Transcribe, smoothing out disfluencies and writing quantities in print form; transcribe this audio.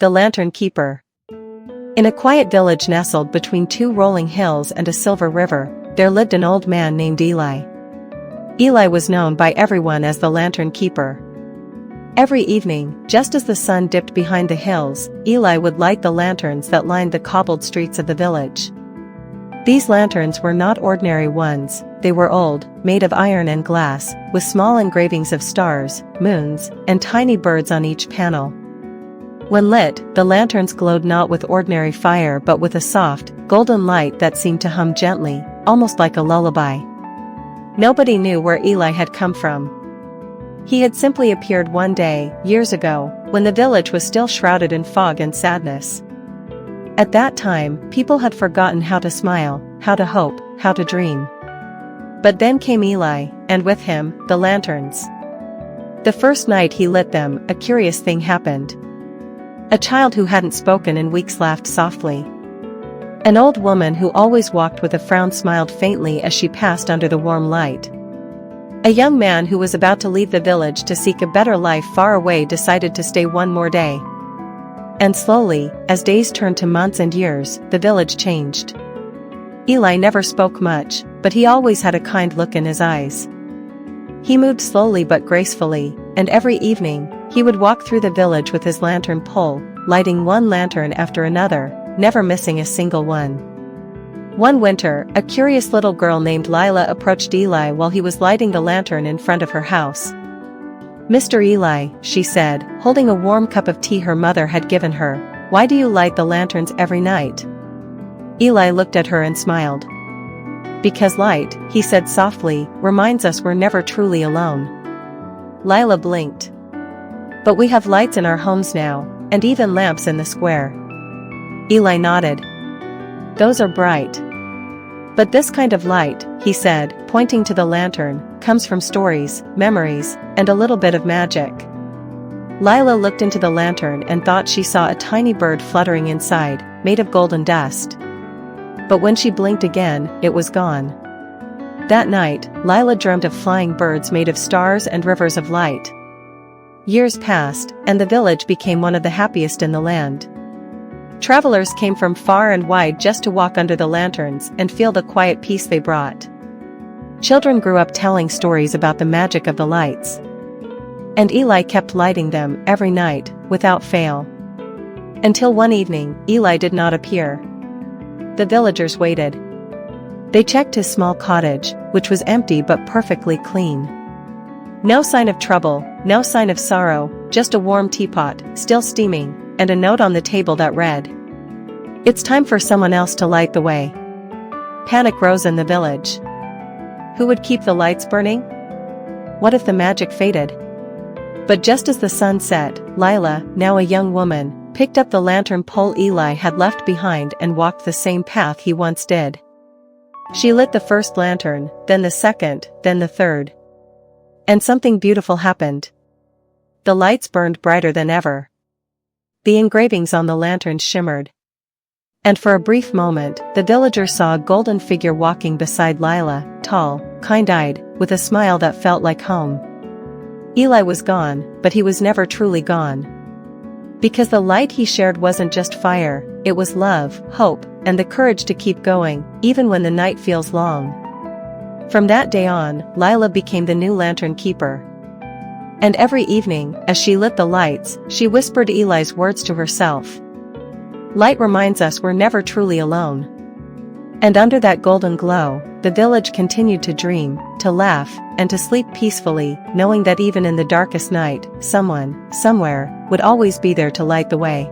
The Lantern Keeper. In a quiet village nestled between two rolling hills and a silver river, there lived an old man named Eli. Eli was known by everyone as the Lantern Keeper. Every evening, just as the sun dipped behind the hills, Eli would light the lanterns that lined the cobbled streets of the village. These lanterns were not ordinary ones, they were old, made of iron and glass, with small engravings of stars, moons, and tiny birds on each panel. When lit, the lanterns glowed not with ordinary fire but with a soft, golden light that seemed to hum gently, almost like a lullaby. Nobody knew where Eli had come from. He had simply appeared one day, years ago, when the village was still shrouded in fog and sadness. At that time, people had forgotten how to smile, how to hope, how to dream. But then came Eli, and with him, the lanterns. The first night he lit them, a curious thing happened. A child who hadn't spoken in weeks laughed softly. An old woman who always walked with a frown smiled faintly as she passed under the warm light. A young man who was about to leave the village to seek a better life far away decided to stay one more day. And slowly, as days turned to months and years, the village changed. Eli never spoke much, but he always had a kind look in his eyes. He moved slowly but gracefully, and every evening, he would walk through the village with his lantern pole, lighting one lantern after another, never missing a single one. One winter, a curious little girl named Lila approached Eli while he was lighting the lantern in front of her house. "Mr. Eli," she said, holding a warm cup of tea her mother had given her, "why do you light the lanterns every night?" Eli looked at her and smiled. "Because light," he said softly, "reminds us we're never truly alone." Lila blinked. "But we have lights in our homes now, and even lamps in the square." Eli nodded. "Those are bright. But this kind of light," he said, pointing to the lantern, "comes from stories, memories, and a little bit of magic." Lila looked into the lantern and thought she saw a tiny bird fluttering inside, made of golden dust. But when she blinked again, it was gone. That night, Lila dreamt of flying birds made of stars and rivers of light. Years passed, and the village became one of the happiest in the land. Travelers came from far and wide just to walk under the lanterns and feel the quiet peace they brought. Children grew up telling stories about the magic of the lights. And Eli kept lighting them every night, without fail. Until one evening, Eli did not appear. The villagers waited. They checked his small cottage, which was empty but perfectly clean. No sign of trouble, no sign of sorrow, just a warm teapot, still steaming, and a note on the table that read, "It's time for someone else to light the way." Panic rose in the village. Who would keep the lights burning? What if the magic faded? But just as the sun set, Lila, now a young woman, picked up the lantern pole Eli had left behind and walked the same path he once did. She lit the first lantern, then the second, then the third. And something beautiful happened. The lights burned brighter than ever. The engravings on the lanterns shimmered. And for a brief moment, the villagers saw a golden figure walking beside Lila, tall, kind-eyed, with a smile that felt like home. Eli was gone, but he was never truly gone. Because the light he shared wasn't just fire, it was love, hope, and the courage to keep going, even when the night feels long. From that day on, Lila became the new lantern keeper. And every evening, as she lit the lights, she whispered Eli's words to herself. "Light reminds us we're never truly alone." And under that golden glow, the village continued to dream, to laugh, and to sleep peacefully, knowing that even in the darkest night, someone, somewhere, would always be there to light the way.